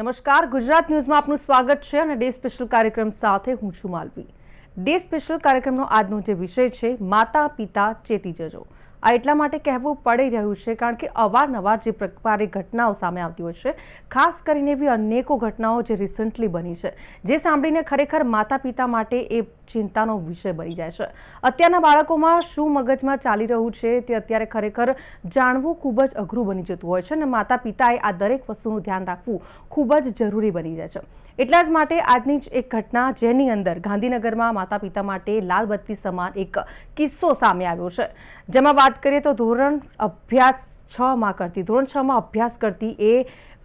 નમસ્કાર, ગુજરાત ન્યૂઝમાં આપનું સ્વાગત છે અને ડે સ્પેશિયલ કાર્યક્રમ સાથે હું છું માલવી। ડે સ્પેશિયલ કાર્યક્રમનો આજનો જે વિષય છે માતા પિતા ચેતી જજો। આ એટલા માટે કહેવું પડી રહ્યું છે કારણ કે અવારનવાર જે પ્રકારે ઘટનાઓ સામે આવતી હોય છે, ખાસ કરીને એવી અનેકો ઘટનાઓ જે રિસન્ટલી બની છે, જે સાંભળીને ખરેખર માતા પિતા માટે એ ચિંતાનો વિષય બની જાય છે। અત્યારના બાળકોમાં શું મગજમાં ચાલી રહ્યું છે તે અત્યારે ખરેખર જાણવું ખૂબ જ અઘરું બની જતું હોય છે અને માતા પિતાએ આ દરેક વસ્તુનું ધ્યાન રાખવું ખૂબ જ જરૂરી બની જાય છે। એટલા જ માટે આજની જ એક ઘટના જેની અંદર ગાંધીનગરમાં માતા પિતા માટે લાલ બત્તી સમાન એક કિસ્સો સામે આવ્યો છે, જેમાં વાત કરીએ તો ધોરણ 6માં અભ્યાસ કરતી એ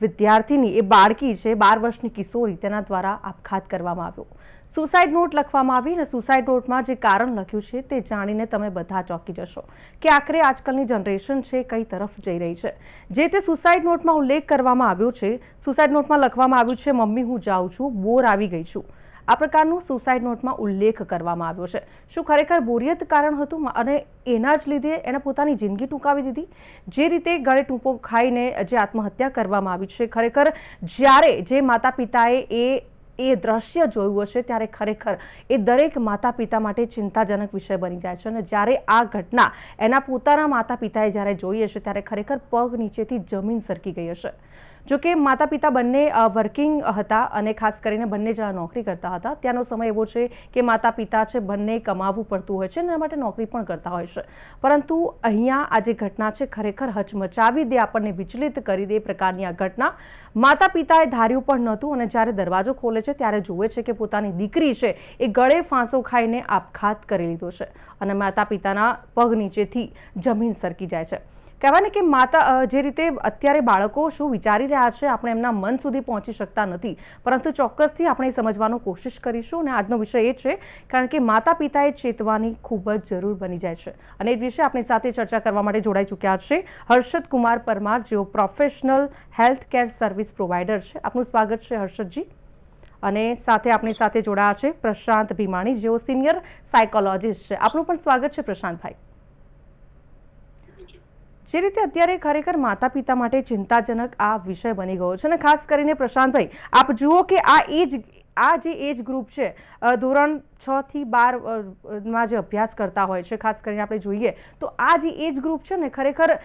વિદ્યાર્થીની એ બાળકી છે, 12 વર્ષની કિશોરી, તેના દ્વારા આપઘાત કરવામાં આવ્યો। સુસાઇડ નોટ લખવામાં આવી અને સુસાઇડ નોટમાં જે કારણ લખ્યું છે તે જાણીને તમે બધા ચોંકી જશો કે આખરે આજકાલની જનરેશન છે કઈ તરફ જઈ રહી છે। જે તે સુસાઇડ નોટમાં ઉલ્લેખ કરવામાં આવ્યો છે, સુસાઇડ નોટમાં લખવામાં આવ્યું છે, મમ્મી હું જાઉં છું, બોર આવી ગઈ છું। આ પ્રકારનું સુસાઇડ નોટમાં ઉલ્લેખ કરવામાં આવ્યો છે। શું ખરેખર બોરિયત કારણ હતું અને એના જ લીધે એને પોતાની જિંદગી ટૂંકાવી દીધી? જે રીતે ગળે ટૂંપો ખાઈને જે આત્મહત્યા કરવામાં આવી છે, ખરેખર જ્યારે જે માતા પિતાએ એ દ્રશ્ય જોયું હશે ત્યારે ખરેખર એ દરેક માતા પિતા માટે ચિંતાજનક વિષય બની જાય છે અને જ્યારે આ ઘટના એના પોતાના માતા પિતાએ જ્યારે જોઈ હશે ત્યારે ખરેખર પગ નીચેથી જમીન સરકી ગઈ હશે। જો કે માતા પિતા બંને વર્કિંગ હતા અને ખાસ કરીને બંને જણા નોકરી કરતા હતા। ત્યાંનો સમય એવો છે કે માતા પિતા છે બંને કમાવવું પડતું હોય છે અને એના માટે નોકરી પણ કરતા હોય છે, પરંતુ અહીંયા આ જે ઘટના છે ખરેખર હચમચાવી દે, આપણને વિચલિત કરી દે પ્રકારની આ ઘટના માતા પિતાએ ધાર્યું પણ નહોતું અને જ્યારે દરવાજો ખોલે છે ત્યારે જુએ છે કે પોતાની દીકરી છે એ ગળે ફાંસો ખાઈને આપઘાત કરી લીધો છે અને માતા પિતાના પગ નીચેથી જમીન સરકી જાય છે। કહેવાય ને કે માતા જે રીતે અત્યારે બાળકો શું વિચારી રહ્યા છે આપણે એમના મન સુધી પહોંચી શકતા નથી, પરંતુ ચોક્કસથી આપણે સમજવાનો કોશિશ કરીશું અને આજનો વિષય એ છે કારણ કે માતા પિતાએ ચેતવાની ખૂબ જ જરૂર બની જાય છે અને એ વિશે આપણી સાથે ચર્ચા કરવા માટે જોડાઈ ચૂક્યા છે હર્ષદ કુમાર પરમાર, જેઓ professional health care service provider છે। આપનું સ્વાગત છે હર્ષદજી। અને સાથે આપણી સાથે જોડાયા છે પ્રશાંત ભીમાણી, જેઓ સિનિયર સાયકોલોજીસ્ટ છે। આપનું પણ સ્વાગત છે પ્રશાંતભાઈ। જે રીતે અત્યારે ખરેખર માતા પિતા માટે ચિંતાજનક આ વિષય બની ગયો છે અને ખાસ કરીને પ્રશાંતભાઈ, આપ જુઓ કે આ જે એજ ગ્રુપ છે, ધોરણ 6 થી 12 જે અભ્યાસ કરતા હોય છે, ખાસ કરીને આપણે જોઈએ તો આ જે એજ ગ્રુપ છે ને ખરેખર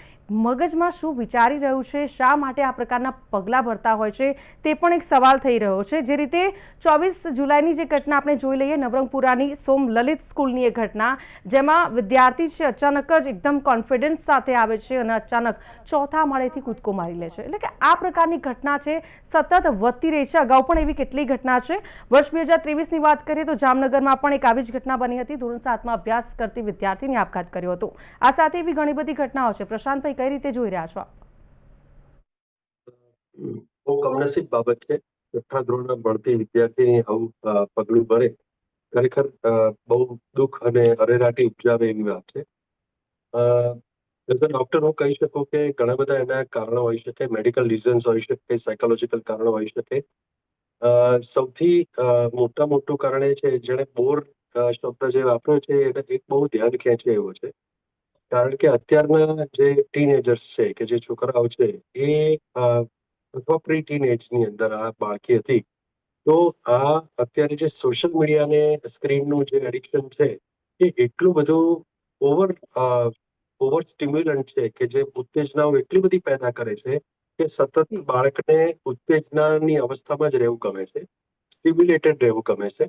મગજમાં શું વિચારી રહ્યું છે, શા માટે આ પ્રકારના પગલાં ભરતા હોય છે તે પણ એક સવાલ થઈ રહ્યો છે। જે રીતે 24 જુલાઈની જે ઘટના આપણે જોઈ લઈએ, નવરંગપુરાની સોમ લલિત સ્કૂલની એ ઘટના, જેમાં વિદ્યાર્થી છે અચાનક જ એકદમ કોન્ફિડન્સ સાથે આવે છે અને અચાનક 4થા માળેથી કૂદકો મારી લે છે। એટલે કે આ પ્રકારની ઘટના છે સતત વધતી રહી છે। અગાઉ પણ એવી કેટલી ઘટના છે। વર્ષ 2023ની વાત કરીએ તો જામનગરમાં પણ એક આવી જ ઘટના બની હતી, ધોરણ 7માં અભ્યાસ કરતી વિદ્યાર્થીને આપઘાત કર્યો હતો। આ સાથે એવી ઘણી બધી ઘટનાઓ છે। પ્રશાંતભાઈ, કઈ રીતે જોઈ રહ્યા છો આપ? બહુ કમનસીબ બાબત છે। 6થા ધોરણમાં ભણતી વિદ્યાર્થીની આવું પગલું ભરે, ખરેખર બહુ દુઃખ અને અરેરાટી ઉપજાવે એવી વાત છે। એઝ અ ડોક્ટર હું કહી શકું કે ઘણા બધા એના કારણો હોઈ શકે, મેડિકલ રીઝન્સ હોઈ શકે, સાયકોલોજીકલ કારણો હોઈ શકે। સૌથી મોટું કારણ એ છે જેણે બોર શબ્દ જે વાપર્યો છે એને એક બહુ ધ્યાન ખેંચે એવો છે, કારણ કે અત્યારના જે ટીનેજર્સ છે કે જે છોકરાઓ છે એ અથવા પ્રી ટીનેજની અંદર આ બાળકી હતી, તો આ અત્યારે જે સોશિયલ મીડિયાને સ્ક્રીનનું જે એડિક્શન છે એ એટલું બધું ઓવર સ્ટિમ્યુલન્ટ છે કે જે ઉત્તેજનાઓ એટલી બધી પેદા કરે છે કે સતત બાળકને ઉત્તેજનાની અવસ્થામાં જ રહેવું ગમે છે, સ્ટિમ્યુલેટેડ રહેવું ગમે છે।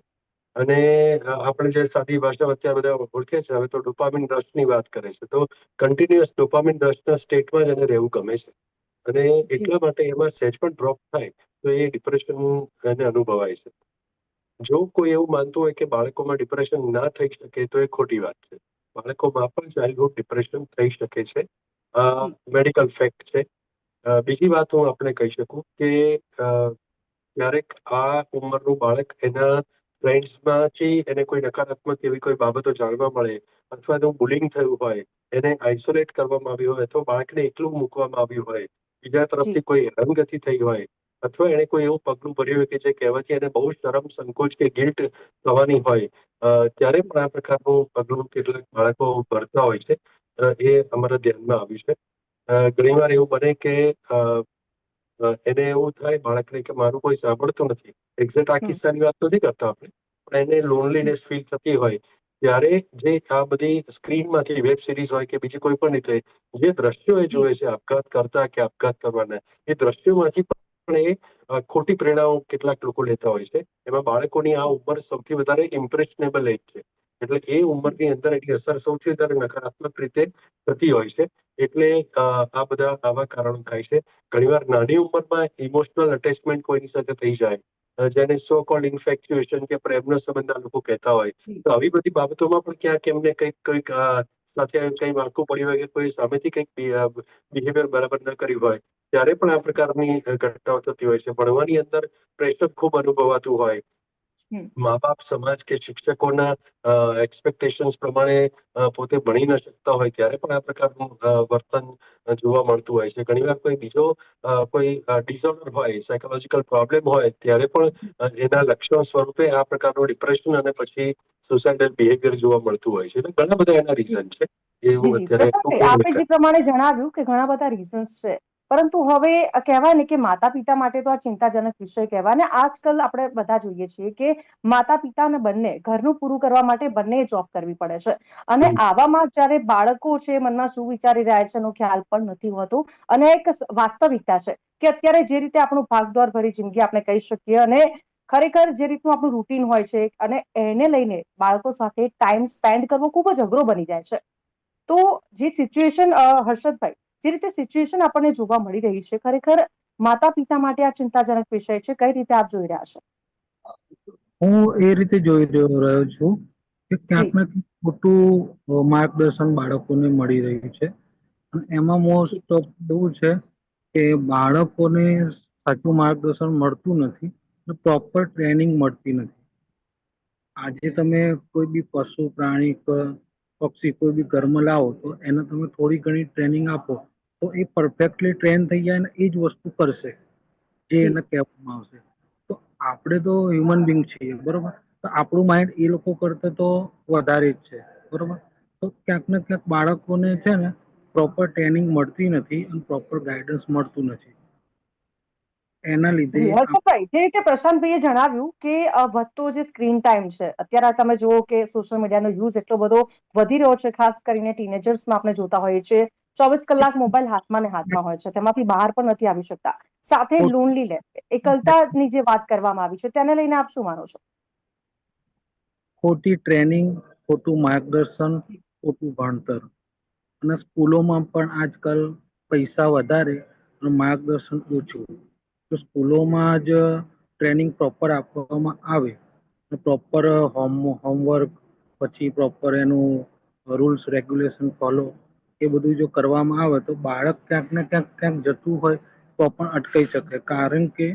અને આપણે જે સાદી ભાષામાં અત્યારે બધા ઓળખે છે હવે તો ડોપામિન રશની વાત કરે છે, તો કન્ટિન્યુઅસ ડોપામિન રશના સ્ટેટમાં જ એને રહેવું ગમે છે અને એટલા માટે એમાં સહેજ પણ ડ્રોપ થાય તો એ ડિપ્રેશન એને અનુભવાય છે। જો કોઈ એવું માનતું હોય કે બાળકોમાં ડિપ્રેશન ના થઈ શકે તો એ ખોટી વાત છે। બાળકોમાં પણ ચાઇલ્ડહુડ ડિપ્રેશન થઈ શકે છે, મેડિકલ ફેક્ટ છે। બીજી વાત હું આપણે કહી શકું કે ક્યારેક આ ઉંમરનું બાળક એના ફ્રેન્ડ્સમાંથી એને કોઈ નકારાત્મક એવી કોઈ બાબતો જાણવા મળે અથવા એનું બુલિંગ થયું હોય, એને આઇસોલેટ કરવામાં આવ્યું હોય અથવા બાળકને એકલું મૂકવામાં આવ્યું હોય, બીજા તરફથી કોઈ હેરાનગતિ થઈ હોય અથવા એને કોઈ એવું પગલું ભર્યું હોય કે જે કહેવાથી એને બહુ શરમ, સંકોચ કે ગિલ્ટ થવાની હોય, ત્યારે પણ આ પ્રકારનું પગલું કેટલાક બાળકો ભરતા હોય છે। એ અમારા ધ્યાનમાં આવ્યું છે। ઘણીવાર એવું બને કે એને એવું થાય બાળકને કે મારું કોઈ સાંભળતું નથી. એક્ઝેક્ટ આ કિસ્સાની વાત નથી કરતા આપણે, પણ એને લોનલીનેસ ફીલ થતી હોય ત્યારે જે આ બધી સ્ક્રીનમાંથી વેબ સિરીઝ હોય કે બીજી કોઈ પણ રીતે જે દ્રશ્યો એ જોવે છે આપઘાત કરતા કે આપઘાત કરવાના, એ દ્રશ્યોમાંથી પણ એ ખોટી પ્રેરણાઓ કેટલાક લોકો લેતા હોય છે. એમાં બાળકોની આ ઉંમર સૌથી વધારે ઇમ્પ્રેશનેબલ એજ છે, એટલે એ ઉંમરની અંદર એની અસર સૌથી વધારે નકારાત્મક રીતે થતી હોય છે. એટલે આ બધા આવા કારણો થાય છે. ઘણીવાર નાની ઉંમરમાં ઇમોશનલ અટેચમેન્ટ કોઈની સાથે થઈ જાય, જેને સો કોલ્ડ ઇન્ફેક્ચ્યુએશન કે પ્રેમનો સંબંધ આ લોકો કહેતા હોય, તો આવી બધી બાબતોમાં પણ ક્યાંક એમને કંઈક સાથે કંઈ વાંકું પડ્યું હોય કે કોઈ સામેથી કંઈક બિહેવિયર બરાબર ન કર્યું હોય ત્યારે પણ આ પ્રકારની ઘટનાઓ થતી હોય છે. ભણવાની અંદર પ્રેશર ખૂબ અનુભવાતું હોય, મા બાપ, સમાજ કે શિક્ષકોના એક્સપેક્ટેશન્સ પ્રમાણે પોતે ભણી ન શકતા હોય ત્યારે પણ આ પ્રકારનું વર્તન જોવા મળતું હોય છે. ઘણીવાર કોઈ બીજો કોઈ ડિસઓર્ડર હોય, સાયકોલોજીકલ પ્રોબ્લેમ હોય ત્યારે પણ એના લક્ષણો સ્વરૂપે આ પ્રકારનું ડિપ્રેશન અને પછી સુસાઇડલ બિહેવિયર જોવા મળતું હોય છે. એટલે ઘણા બધા એના રીઝન છે. જી એવું જી, અત્યારે પ્રશાંતભાઈ, આપે જે પ્રમાણે જણાવ્યું કે ઘણા બધા રીઝન્સ છે, પરંતુ હવે કહેવાય ને કે માતા પિતા માટે તો આ ચિંતાજનક વિષય કહેવાય. ને આજકાલ આપણે બધા જોઈએ છીએ કે માતા પિતા અને બંને ઘરનું પૂરું કરવા માટે બંને જોબ કરવી પડે છે, અને આવામાં જયારે બાળકો છે મનમાં શું વિચારી રહ્યા છે એનો ખ્યાલ પણ નથી હોતો. અને એક વાસ્તવિકતા છે કે અત્યારે જે રીતે આપણું ભાગદોડ ભરી જિંદગી આપણે કહી શકીએ, અને ખરેખર જે રીતનું આપણું રૂટીન હોય છે, અને એને લઈને બાળકો સાથે ટાઈમ સ્પેન્ડ કરવો ખૂબ જ અઘરો બની જાય છે. તો જે સિચ્યુએશન, હર્ષદભાઈ, જે રીતે સિચ્યુએશન આપણને જોવા મળી રહી છે, ખરેખર માતા પિતા માટે આ ચિંતાજનક વિષય છે. કઈ રીતે આપ જોઈ રહ્યા છો? હું એ રીતે જોઈ રહ્યો છું કે ક્યાંક જી ને ક્યાંક ખોટું માર્ગદર્શન બાળકોને મળી રહ્યું છે. અને એમાં જી મોસ્ટ ઓફ એવું છે કે બાળકોને સાચું માર્ગદર્શન મળતું નથી, પ્રોપર ટ્રેનિંગ મળતી નથી. આજે તમે કોઈ બી પશુ, પ્રાણી, પક્ષી કોઈ બી ઘરમાં લાવો તો એને તમે થોડી ઘણી ટ્રેનિંગ આપો તો એ પરફેક્ટલી ટ્રેન થઈ જાય ને એ જ વસ્તુ કરશે જે જી એને કહેવામાં આવશે. તો આપણે તો હ્યુમન બિંગ છીએ, બરોબર? તો આપણું માઇન્ડ એ લોકો કરતા તો વધારે જ છે, બરોબર? તો ક્યાંક ને ક્યાંક બાળકોને છે ને પ્રોપર ટ્રેનિંગ મળતી નથી અને પ્રોપર ગાઈડન્સ મળતું નથી. એના લીધે જી હર્ષદભાઈ, જે રીતે પ્રશાંતભાઈએ જણાવ્યું કે વધતો જે સ્ક્રીન ટાઈમ છે, અત્યારે તમે જુઓ કે સોશિયલ મીડિયાનો યુઝ એટલો બધો વધી રહ્યો છે, ખાસ કરીને ટીનેજર્સમાં આપણે જોતા હોઈએ છીએ 24 કલાક મોબાઈલ હાથમાં ને હાથમાં હોય છે, તેમાંથી બહાર પણ નથી આવી શકતા. સાથે લોનલીનેસ, એકલતાની જે વાત કરવામાં આવી છે, તેને લઈને આપ શું માનો છો? ખોટી ટ્રેનિંગ, ખોટું માર્ગદર્શન, ખોટું ભણતર. અને સ્કૂલોમાં પણ આજકાલ પૈસા વધારે અને માર્ગદર્શન ઓછું. તો સ્કૂલોમાં જ ટ્રેનિંગ પ્રોપર આપવામાં આવે, પ્રોપર હોમવર્ક, પછી પ્રોપર એનું રૂલ્સ રેગ્યુલેશન ફોલો, એ બધું જો કરવામાં આવે તો બાળક ક્યાંક ને ક્યાંક જતું હોય તો પણ અટકાઈ શકે. કારણ કે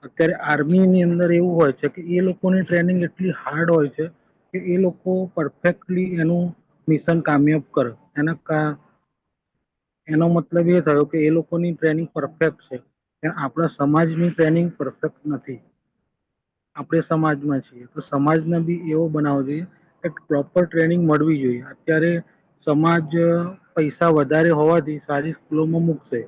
અત્યારે આર્મીની અંદર એવું હોય છે કે એ લોકોની ટ્રેનિંગ એટલી હાર્ડ હોય છે કે એ લોકો પરફેક્ટલી એનું મિશન કામયાબ કરે. એનો મતલબ એ થયો કે એ લોકોની ટ્રેનિંગ પરફેક્ટ છે, આપણા સમાજની ટ્રેનિંગ પરફેક્ટ નથી. આપણે સમાજમાં છીએ તો સમાજને બી એવો બનાવવો જોઈએ કે પ્રોપર ટ્રેનિંગ મળવી જોઈએ. અત્યારે સમાજ પૈસા વધારે હોવાથી સારી સ્કૂલોમાં મૂકશે,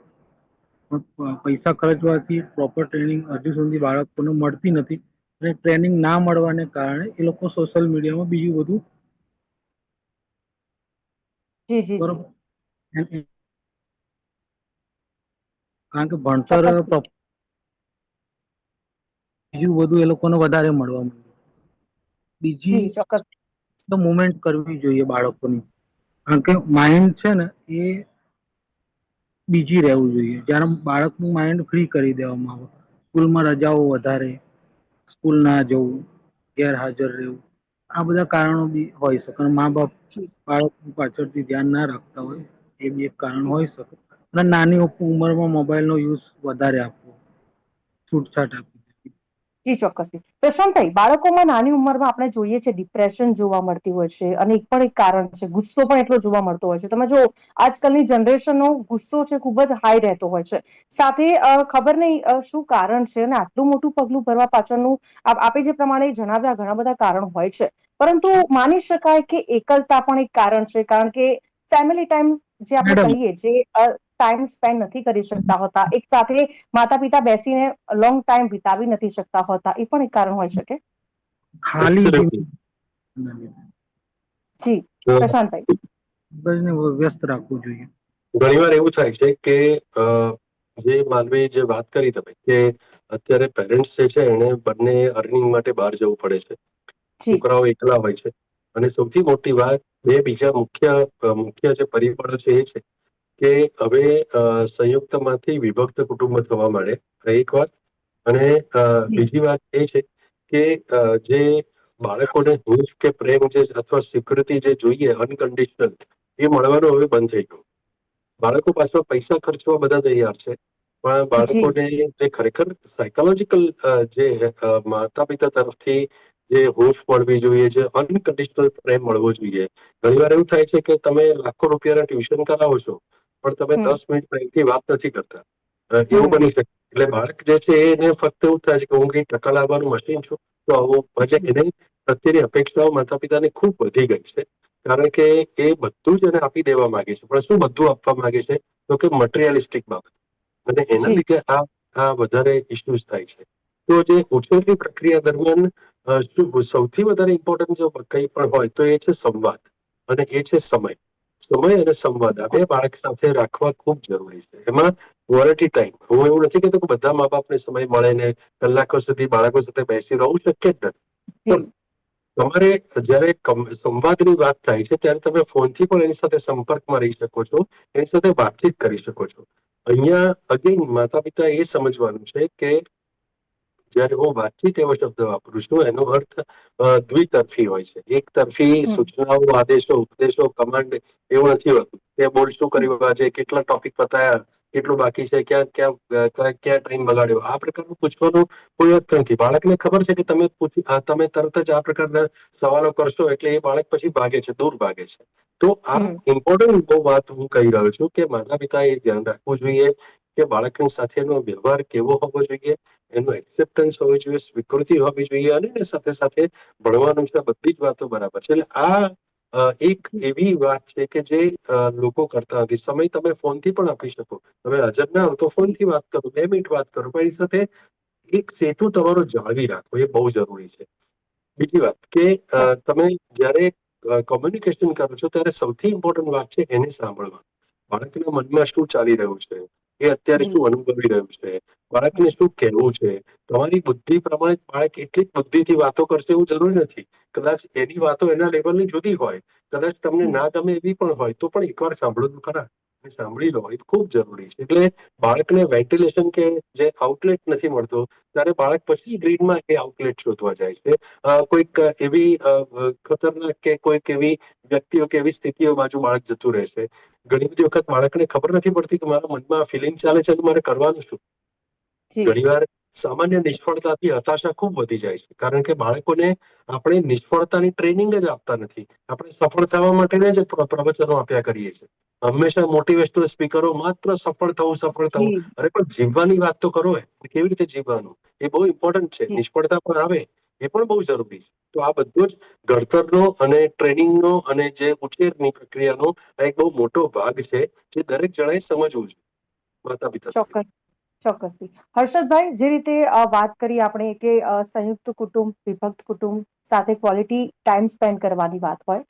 પણ પૈસા ખર્ચવાથી પ્રોપર ટ્રેનિંગ હજુ સુધી બાળકોને મળતી નથી. અને ટ્રેનિંગ ના મળવાને કારણે એ લોકો સોશિયલ મીડિયામાં બીજું બધું, જી જી જી, બરોબર, કારણ કે ભણતર ચોક્કસ. બીજું બધું એ લોકોને વધારે મળવા માંડ્યું. બીજી જી ચોક્કસ. મુવમેન્ટ કરવી જોઈએ બાળકોની, કારણ કે માઇન્ડ છે ને એ બીજી રહેવું જોઈએ. જ્યારે બાળકનું માઇન્ડ ફ્રી કરી દેવામાં આવે, સ્કૂલમાં રજાઓ વધારે, સ્કૂલ ના જવું, ગેરહાજર રહેવું, આ બધા કારણો બી હોય શકે. મા બાપ બાળક પાછળથી ધ્યાન ના રાખતા હોય, એ બી એક કારણ હોય શકે. અને નાની ઉંમરમાં મોબાઈલનો યુઝ વધારે આપવો, છૂટછાટ આપવી. જી ચોક્કસથી. પ્રશાંતભાઈ, બાળકોમાં નાની ઉંમરમાં આપણે જોઈએ છે ડિપ્રેશન જોવા મળતી હોય છે, અને એક પણ એક કારણ છે ગુસ્સો પણ એટલો જોવા મળતો હોય છે. તમે જો આજકાલની જનરેશનનો ગુસ્સો છે ખૂબ જ હાઈ રહેતો હોય છે. સાથે ખબર નહીં શું કારણ છે, અને આટલું મોટું પગલું ભરવા પાછળનું આપે જે પ્રમાણે જણાવ્યા ઘણા બધા કારણ હોય છે, પરંતુ માની શકાય કે એકલતા પણ એક કારણ છે. કારણ કે ફેમિલી ટાઈમ જે આપણે મેડમ, કહીએ, જે ટાઈમ સ્પેન્ડ નથી કરી શકતા હોતા, એક સાથે માતા પિતા બેસીને લોંગ ટાઈમ વિતાવી નથી શકતા હોતા, એ પણ એક કારણ હોઈ શકે. ખાલી Absolutely. જી પ્રશાંતભાઈ. મગજને વ્યસ્ત રાખવું જોઈએ. ઘણીવાર એવું થાય છે કે જે માનવી જે વાત કરી તમે કે અત્યારે પેરેન્ટ્સ જે છે એને બંને અર્નિંગ માટે બહાર જવું પડે છે, જી છોકરાઓ એકલા હોય છે, અને સૌથી મોટી વાત બે બીજા મુખ્ય જે પરિબળો છે એ છે કે હવે સંયુક્તમાંથી વિભક્ત કુટુંબ થવા માંડે, એક વાત. અને બીજી વાત એ છે કે જે બાળકોને હૂંફ કે પ્રેમ જે અથવા સ્વીકૃતિ જે જોઈએ અનકન્ડિશનલ, એ મળવાનું હવે બંધ થઈ ગયું. બાળકો પાછળ પૈસા ખર્ચવા બધા તૈયાર છે, પણ જી બાળકોને જે ખરેખર સાયકોલોજીકલ જે માતા પિતા તરફથી જે હૂંફ મળવી જોઈએ, જે અનકન્ડિશનલ પ્રેમ મળવો જોઈએ. ઘણીવાર એવું થાય છે કે તમે લાખો રૂપિયાના ટ્યુશન કરાવો છો, પણ તમે 10 મિનિટ પ્રેમથી વાત નથી કરતા. એવું બની શકે. એટલે બાળક જે છે એને ફક્ત એવું થાય છે કે હું કઈ ટકા લાવવાનું મશીન છું, તો આવું એને પ્રત્યેની અપેક્ષાઓ માતા પિતાની ખૂબ વધી ગઈ છે. કારણ કે એ બધું જ એને આપી દેવા માંગે છે, પણ શું બધું આપવા માંગે છે? તો કે મટીરિયલિસ્ટિક બાબત, અને એના જી લીધે આ વધારે ઇસ્યુઝ થાય છે. તો જે ઉછેરની પ્રક્રિયા દરમિયાન સૌથી વધારે ઇમ્પોર્ટન્ટ જો કંઈ પણ હોય તો એ છે સંવાદ, અને એ છે સમય. સમય અને સંવાદ આ બે બાળક સાથે રાખવા ખૂબ જરૂરી છે. એમાં ક્વોલિટી ટાઈમ. હું એવું નથી કહેતો કે બધા મા બાપને સમય મળે ને કલાકો સુધી બાળકો સાથે બેસી રહવું શક્ય જ નથી, પણ જી તમારે જયારે સંવાદની વાત થાય છે ત્યારે તમે ફોનથી પણ એની સાથે સંપર્કમાં રહી શકો છો, એની સાથે વાતચીત કરી શકો છો. અહીંયા અગેન માતા પિતા એ સમજવાનું છે કે જયારે હું વાતચીત એવો શબ્દ વાપરું છું, એનો અર્થ દ્વિતરફી હોય છે. એક તરફી સૂચનાઓ, આદેશો, ઉપદેશો, કમાન્ડ એવું નથી હોતું કે બોલ શું કર્યું આજે, કેટલા ટોપિક પતાયા, કેટલું બાકી છે, ક્યાં ટાઈમ બગાડ્યો, આ પ્રકારનું પૂછવાનું કોઈ અર્થ નથી. બાળકને ખબર છે કે તમે તરત જ આ પ્રકારના સવાલો કરશો એટલે એ બાળક પછી ભાગે છે, દૂર ભાગે છે. તો આ ઇમ્પોર્ટન્ટ બહુ વાત હું કહી રહ્યો છું કે માતા પિતા એ ધ્યાન રાખવું જોઈએ કે બાળકની સાથેનો વ્યવહાર કેવો હોવો જોઈએ, એનું એક્સેપ્ટન્સ હોવી જોઈએ, સ્વીકૃતિ હોવી જોઈએ, અને એની સાથે સાથે ભણવાનું છે, બધી જ વાતો બરાબર છે. એટલે આ એક એવી વાત છે કે જે લોકો કરતા નથી. સમય તમે ફોનથી પણ આપી શકો, તમે હાજર ના હો તો ફોનથી વાત કરો, 2 મિનિટ વાત કરો, પણ એની સાથે એક સેતુ તમારો જાળવી રાખો, એ બહુ જરૂરી છે. બીજી વાત કે તમે જયારે કોમ્યુનિકેશન કરો છો ત્યારે સૌથી ઇમ્પોર્ટન્ટ વાત છે એને સાંભળવા. બાળકના મનમાં શું ચાલી રહ્યું છે, એ અત્યારે શું અનુભવી રહ્યું છે, બાળકને શું કહેવું છે. તમારી બુદ્ધિ પ્રમાણે બાળક એટલી જ બુદ્ધિથી વાતો કરશે એવું જરૂરી નથી. કદાચ એની વાતો એના લેવલની જુદી હોય, કદાચ તમને ના ગમે એવી પણ હોય, તો પણ એકવાર સાંભળો તો ખરા, અને સાંભળી લો, એ ખૂબ જરૂરી છે. એટલે બાળકને વેન્ટિલેશન કે જે આઉટલેટ નથી મળતો, ત્યારે બાળક પછી સ્ક્રીનમાં એ આઉટલેટ શોધવા જાય છે. કોઈક એવી ખતરનાક કે કોઈક એવી વ્યક્તિઓ કે એવી સ્થિતિઓ બાજુ બાળક જતું રહે છે. ઘણી બધી વખત બાળકને ખબર નથી પડતી કે મારા મનમાં ફિલિંગ ચાલે છે, મારે કરવાનું શું. જી ઘણીવાર સામાન્ય નિષ્ફળતાથી હતાશા ખૂબ વધી જાય છે, કારણ કે બાળકોને આપણે નિષ્ફળતાની ટ્રેનિંગ જ આપતા નથી. આપણે સફળ થવા માટેના જ પ્રવચનો આપ્યા કરીએ છીએ. હંમેશા મોટિવેશનલ સ્પીકરો માત્ર સફળ થવું. જી અરે પણ જીવવાની વાત તો કરો, કેવી રીતે જીવવાનું એ બહુ ઇમ્પોર્ટન્ટ છે. જી નિષ્ફળતા પણ આવે એ પણ બહુ જરૂરી છે. તો આ બધું જ ઘડતરનો અને ટ્રેનિંગનો અને જે ઉછેરની પ્રક્રિયાનો એક બહુ મોટો ભાગ છે, જે દરેક જણાએ સમજવું જોઈએ માતા પિતા તરીકે. ચોક્કસ ચોક્કસથી. હર્ષદભાઈ, જે રીતે વાત કરી આપણે કે સંયુક્ત કુટુંબ, વિભક્ત કુટુંબ સાથે ક્વોલિટી ટાઈમ સ્પેન્ડ કરવાની વાત હોય,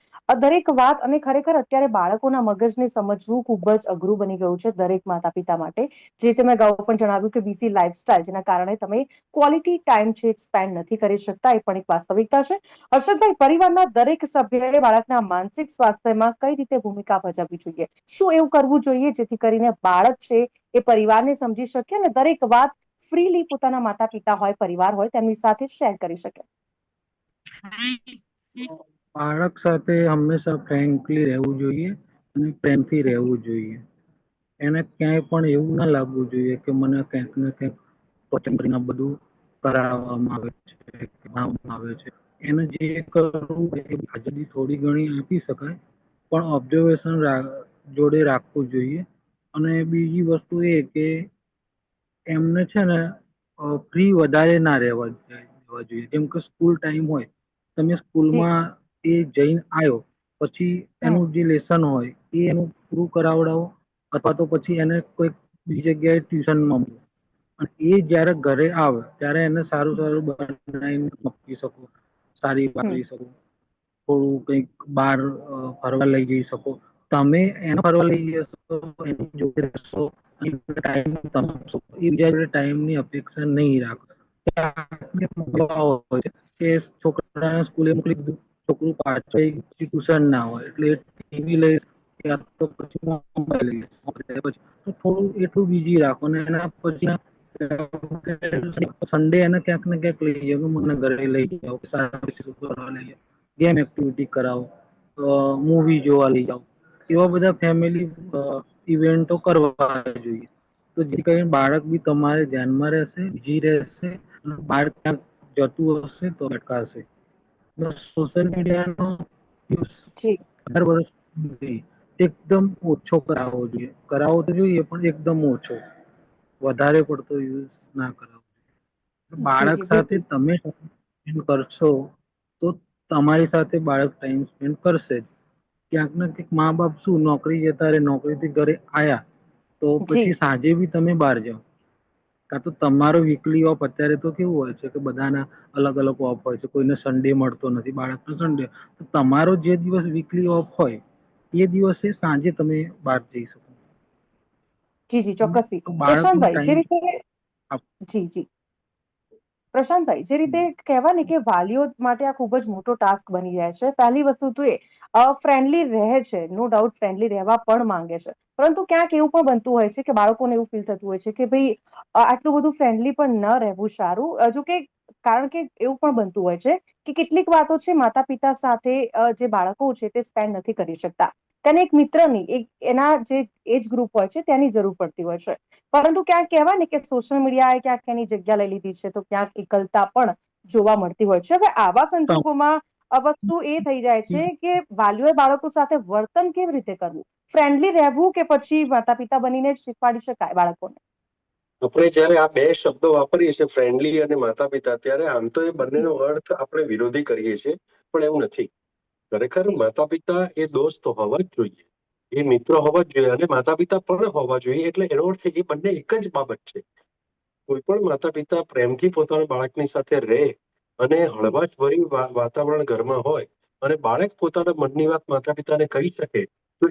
દરેક વાત, અને ખરેખર અત્યારે બાળકોના મગજને સમજવું ખૂબ જ અઘરું બની ગયું છે દરેક માતા પિતા માટે. જે તમે અગાઉ પણ જણાવ્યું કે બીઝી લાઈફસ્ટાઈલ, જેના કારણે તમે ક્વોલિટી ટાઈમ છે સ્પેન્ડ નથી કરી શકતા, એ પણ એક વાસ્તવિકતા છે. હર્ષદભાઈ, પરિવારના દરેક સભ્યએ બાળકના માનસિક સ્વાસ્થ્યમાં કઈ રીતે ભૂમિકા ભજવવી જોઈએ? શું એવું કરવું જોઈએ જેથી કરીને બાળક છે એ પરિવારને સમજી શકે અને દરેક વાત ફ્રીલી પોતાના માતા પિતા હોય, પરિવાર હોય, તેમની સાથે શેર કરી શકે? બાળક સાથે હંમેશા ફ્રેન્કલી રહેવું જોઈએ અને પ્રેમથી રહેવું જોઈએ. એને ક્યાંય પણ એવું ના લાગવું જોઈએ કે મને ક્યાંક ને ક્યાંક ટોર્ચર કરીને બધું કરાવવામાં આવે છે. એને જે કરવું એ આઝાદી થોડી ઘણી આપી શકાય, પણ ઓબ્ઝર્વેશન જોડે રાખવું જોઈએ. અને બીજી વસ્તુ એ કે એમને છે ને ફ્રી વધારે ના રહેવા જોઈએ. જેમ કે સ્કૂલ ટાઈમ હોય, તમે જી સ્કૂલમાં એ જઈને આવ્યો પછી એનું જે લેસન હોય એ એનું પૂરું કરાવડાવો, અથવા તો પછી એને કોઈક બીજી જગ્યાએ ટ્યુશનમાં મૂકો. અને એ જ્યારે ઘરે આવે ત્યારે એને સારું સારું બનાવીને આપી શકો, સારી વાત કરી શકો, થોડું કંઈક બહાર ફરવા લઈ જઈ શકો. તમે એને ફરવા લઈ જશો, એની જોડે રહેશો, ટાઈમ તમે આપશો. એ બીજા જોડે ટાઈમની અપેક્ષા નહીં રાખો. હોય છે કે છોકરાને સ્કૂલે મોકલી દીધું, છોકરું પાછળ ટ્યુશન ના હોય એટલે ટીવી લઈ તો પછી મોબાઈલ લઈ પછી થોડું એટલું બીજી રાખો ને એના પછી સન્ડે એને ક્યાંક ને ક્યાંક લઈ જાઓ, મને ઘરે લઈ જાઓ, લઈ જાઓ, ગેમ એક્ટિવિટી કરાવો, મૂવી જોવા લઈ જાઓ. એવા બધા ફેમિલી ઇવેન્ટો કરવા જોઈએ, તો જે કરીને બાળક બી તમારે ધ્યાનમાં રહેશે, બીજી રહેશે, બહાર ક્યાંક જતું હશે તો અટકાશે. સોશિયલ મીડિયાનો યુઝ જી 18 વર્ષ એકદમ ઓછો કરાવવો જોઈએ. કરાવવો તો જોઈએ પણ એકદમ ઓછો, વધારે પડતો યુઝ ના કરાવવો જોઈએ. જી બાળક જી સાથે બિલકુલ. તમે સ્પેન્ડ કરશો તો તમારી સાથે બાળક ટાઈમ સ્પેન્ડ કરશે જ. ક્યાંક ને ક્યાંક મા બાપ શું નોકરી જતા રહે, નોકરીથી ઘરે આયા તો જી પછી સાંજે બી તમે બહાર જાઓ, કાં તો તમારો વીકલી ઓફ. અત્યારે તો કેવું હોય છે કે બધાના અલગ અલગ ઓફ હોય છે, કોઈને સન્ડે મળતો નથી, બાળકનો સન્ડે. તો તમારો જે દિવસ વીકલી ઓફ હોય એ દિવસે સાંજે તમે બહાર જઈ શકો. જી જી ચોક્કસથી. તો બાળકનો પ્રશાંતભાઈ, જે ટાઈમ રીતે જી જી પ્રશાંતભાઈ, જે રીતે કહેવાય ને કે વાલીઓ માટે આ ખૂબ જ મોટો ટાસ્ક બની જાય છે. પહેલી વસ્તુ તો એ ફ્રેન્ડલી રહે છે, નો ડાઉટ ફ્રેન્ડલી રહેવા પણ માંગે છે, પરંતુ ક્યાંક એવું પણ બનતું હોય છે કે બાળકોને એવું ફીલ થતું હોય છે કે ભાઈ આટલું બધું ફ્રેન્ડલી પણ ન રહેવું સારું. હજુ કે કારણ કે એવું પણ બનતું હોય છે કે કેટલીક વાતો છે માતા પિતા સાથે જે બાળકો છે તે સ્પેન્ડ નથી કરી શકતા. તેને એક મિત્રની, એક એના જે એજ ગ્રુપ હોય છે તેની જરૂર પડતી હોય છે. પરંતુ ક્યાંક કહેવાય ને કે સોશિયલ મીડિયાએ ક્યાંક એની જગ્યા લઈ લીધી છે, તો ક્યાંક એકલતા પણ જોવા મળતી હોય છે. હવે આવા સંજોગોમાં વસ્તુ એ થઈ જાય છે કે વાલીઓએ બાળકો સાથે વર્તન કેવી રીતે કરવું, ફ્રેન્ડલી રહેવું કે પછી માતા પિતા બનીને જ શીખવાડી શકાય બાળકોને? આપણે જયારે આ બે શબ્દો વાપરીએ છીએ, ફ્રેન્ડલી અને માતા પિતા, ત્યારે આમ તો એ બંનેનો અર્થ આપણે વિરોધી કરીએ છીએ, પણ એવું નથી. ખરેખર જી માતા પિતા એ દોસ્ત હોવા જ જોઈએ, એ મિત્રો હોવા જ જોઈએ, અને માતા પિતા પણ હોવા જોઈએ. એટલે એનો અર્થ એ બંને એક જ બાબત છે. કોઈ પણ માતા પિતા પ્રેમથી પોતાના બાળકની સાથે રહે અને જી હળવાશ ભરી વાતાવરણ ઘરમાં હોય અને બાળક પોતાના મનની વાત માતા પિતાને કહી શકે, તો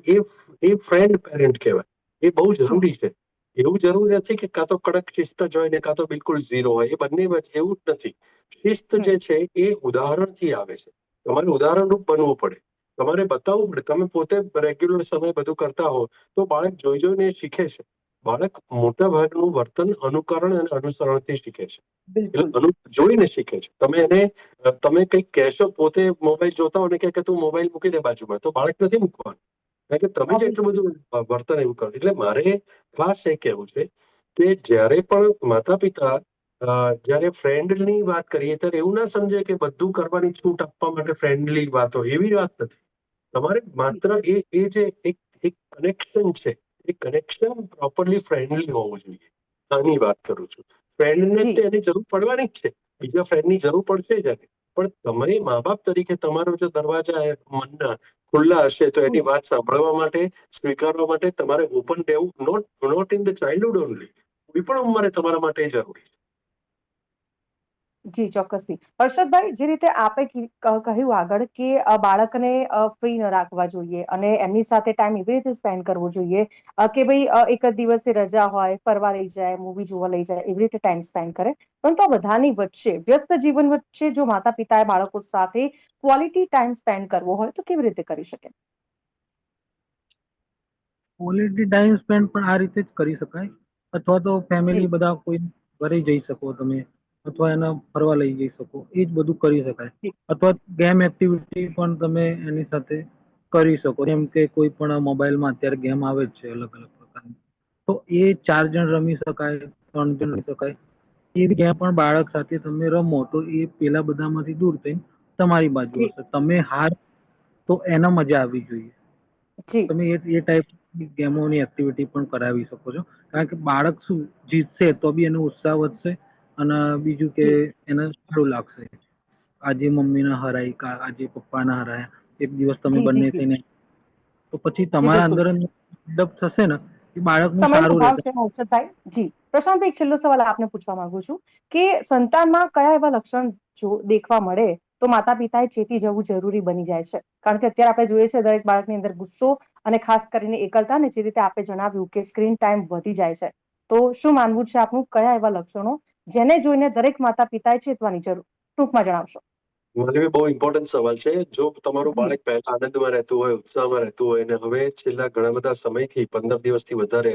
એ ફ્રેન્ડ પેરેન્ટ કહેવાય. એ બહુ જરૂરી છે. એવું જરૂરી નથી કે કાં તો કડક શિસ્ત જ હોય ને કાં તો બિલકુલ ઝીરો હોય. એ બંને વચ્ચે એવું જ નથી. શિસ્ત જે છે એ ઉદાહરણથી આવે છે. તમારે ઉદાહરણરૂપ બનવું પડે, તમારે બતાવવું પડે. તમે પોતે રેગ્યુલર સમય બધું કરતા હો તો બાળક જોઈ જોઈને શીખે છે. બાળક મોટા ભાગનું વર્તન અનુકરણ અને અનુસરણથી શીખે છે. બિલકુલ. એટલે જોઈને શીખે છે. તમે કંઈક કહેશો, પોતે મોબાઈલ જોતા હો ને કે તું મોબાઈલ મૂકી દે બાજુમાં, તો બાળક નથી મૂકવાનું, કારણ કે તમે જ એટલું બધું વર્તન એવું કરો. એટલે મારે ખાસ એ કહેવું છે કે જ્યારે પણ માતા પિતા જ્યારે ફ્રેન્ડની વાત કરીએ ત્યારે એવું ના સમજે કે બધું કરવાની છૂટ આપવા માટે ફ્રેન્ડલી વાતો, એવી વાત નથી. તમારે માત્ર એ જે એક કનેક્શન છે, એ કનેક્શન પ્રોપરલી ફ્રેન્ડલી હોવું જોઈએ. આની વાત કરું છું. ફ્રેન્ડને જી તો એની જરૂર પડવાની જ છે, બીજા ફ્રેન્ડની જરૂર પડશે જ. પણ તમે મા બાપ તરીકે તમારો જો દરવાજા મનના ખુલ્લા હશે તો એની વાત સાંભળવા માટે, સ્વીકારવા માટે તમારે ઓપન રહેવું. Not in the childhood only, કોઈ પણ ઉંમરે તમારા માટે જરૂરી છે. જી ચોક્કસથી. હર્ષદભાઈ, જે રીતે આપે કહ્યું આગળ કે બાળકને ફ્રી ન રાખવા જોઈએ અને એમની સાથે ટાઈમ એવી રીતે સ્પેન્ડ કરવો જોઈએ કે ભાઈ એક જ દિવસે રજા હોય, ફરવા લઈ જાય, મૂવી જોવા લઈ જાય, એવી રીતે ટાઈમ સ્પેન્ડ કરે. પરંતુ આ બધાની વચ્ચે, વ્યસ્ત જીવન વચ્ચે જો માતા પિતાએ બાળકો સાથે ક્વોલિટી ટાઈમ સ્પેન્ડ કરવો હોય તો કેવી રીતે કરી શકે? ક્વોલિટી ટાઈમ સ્પેન્ડ પણ આ રીતે જ કરી શકાય. અથવા તો જી ફેમિલી બધા કોઈ ઘરે જઈ શકો તમે, અથવા એને ફરવા લઈ જઈ શકો, એ જ બધું કરી શકાય. જી અથવા ગેમ એક્ટિવિટી પણ તમે એની સાથે કરી શકો. જેમ કે કોઈ પણ મોબાઈલમાં અત્યારે ગેમ આવે જ છે અલગ અલગ પ્રકારની, તો એ 4 જણ રમી શકાય, 3 જણ રમી શકાય. એ ગેમ પણ બાળક સાથે તમે રમો તો એ પેલા બધામાંથી દૂર થઈને તમારી બાજુ જી હશે. તમે હાર તો એને મજા આવવી જોઈએ. જી તમે એ ટાઈપ ગેમોની એક્ટિવિટી પણ કરાવી શકો છો. કારણ કે બાળક શું જીતશે તો બી એનો ઉત્સાહ વધશે, અને બીજું કે જી એને સારું લાગશે. આજે મમ્મીને હરાઈ, આજે પપ્પાને હરાયા, એક દિવસ તમે જી જી બંને જી થઈને, તો પછી જી તમારા બિલકુલ. અંદર ડપ થશે ને, એ બાળકનું સમયનો સારું ભાવ રહેશે. છે હર્ષદભાઈ. જી પ્રશાંતભાઈ, એક છેલ્લો સવાલ આપને પૂછવા માંગુ છું કે સંતાનમાં કયા એવા લક્ષણ જો દેખવા મળે તો માતા પિતાએ ચેતી જવું જરૂરી બની જાય છે? કારણ કે અત્યારે આપણે જોઈએ છે દરેક બાળકની અંદર ગુસ્સો અને ખાસ કરીને એકલતા, ને જે રીતે આપે જણાવ્યું કે સ્ક્રીન ટાઈમ વધી જાય છે, તો શું માનવું છે આપનું, કયા એવા લક્ષણો જેને જોઈને દરેક માતા પિતાએ ચેતવાની જરૂર, ટૂંકમાં જણાવશો? માનવી બહુ ઇમ્પોર્ટન્ટ સવાલ છે. જો તમારું જી બાળક પહેલા આનંદમાં રહેતું હોય, ઉત્સાહમાં રહેતું હોય, અને હવે છેલ્લા ઘણા બધા સમયથી 15 દિવસથી વધારે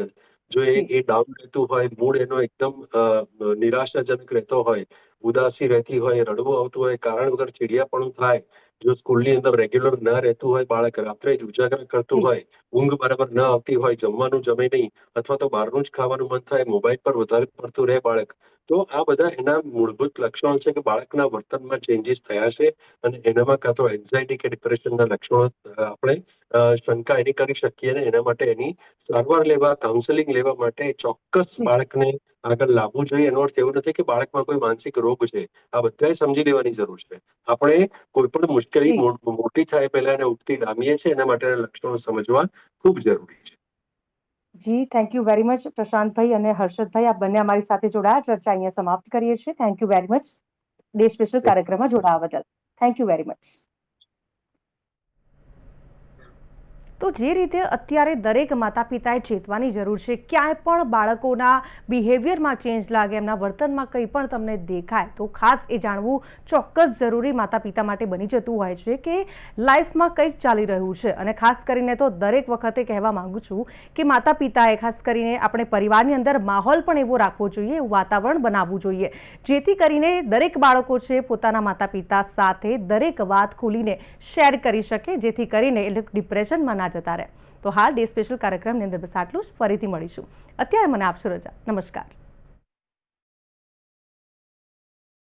જો જી એ ડાઉન રહેતું હોય, મૂડ એનો એકદમ નિરાશાજનક રહેતો હોય, ઉદાસી રહેતી હોય, રડવું આવતું હોય, કારણ વગર ચીડિયાપણું થાય, જો સ્કૂલની અંદર રેગ્યુલર ન રહેતું હોય, બાળક રાત્રે જ ઉજાગરા કરતું જી હોય, ઊંઘ બરાબર ન આવતી હોય, જમવાનું જમે નહીં, અથવા તો બહારનું જ ખાવાનું મન થાય, મોબાઈલ પર વધારે પડતું રહે બાળક, તો આ બધા એના મૂળભૂત લક્ષણો છે કે બાળકના વર્તનમાં ચેન્જીસ થયા છે. અને એનામાં કાં તો એન્ઝાયટી કે ડિપ્રેશનના લક્ષણો આપણે શંકા એની કરી શકીએ, ને એના માટે એની સારવાર લેવા, કાઉન્સેલિંગ લેવા માટે ચોક્કસ જી બાળકને આગળ લાવવું જોઈએ. એનો અર્થ એવો નથી કે બાળકમાં કોઈ માનસિક રોગ છે. આ બધાએ સમજી લેવાની જરૂર છે. આપણે કોઈ પણ મુશ્કેલી જી મોટી થાય પહેલા એને ઉઠતી ડામીએ છીએ, એના માટેના લક્ષણો સમજવા ખૂબ જરૂરી છે. જી, થેન્ક યુ વેરી મચ પ્રશાંતભાઈ અને હર્ષદભાઈ, આપ બંને અમારી સાથે જોડાયા. ચર્ચા અહીંયા સમાપ્ત કરીએ છીએ. Thank you very much day special કાર્યક્રમમાં જોડાવા બદલ. Thank you very much. તો જે રીતે અત્યારે દરેક માતા પિતાએ ચેતવાની જરૂર છે, ક્યાંય પણ બાળકોના બિહેવિયરમાં ચેન્જ લાગે, એમના વર્તનમાં કંઈ પણ તમને દેખાય તો ખાસ એ જાણવું ચોક્કસ જરૂરી માતા પિતા માટે બની જતું હોય છે કે લાઈફમાં કંઈક ચાલી રહ્યું છે. અને ખાસ કરીને તો દરેક વખતે કહેવા માંગુ છું કે માતા પિતાએ ખાસ કરીને આપણે પરિવારની અંદર માહોલ પણ એવો રાખવો જોઈએ, એવું વાતાવરણ બનાવવું જોઈએ, જેથી કરીને દરેક બાળકો છે પોતાના માતા પિતા સાથે દરેક વાત ખુલીને શેર કરી શકે, જેથી કરીને એ ડિપ્રેશનમાં ના જતા રહે. તો હાલ ડે સ્પેશિયલ કાર્યક્રમની અંદર બસ આટલું જ. ફરીથી મળીશું. અત્યારે મને આપશો રજા. નમસ્કાર.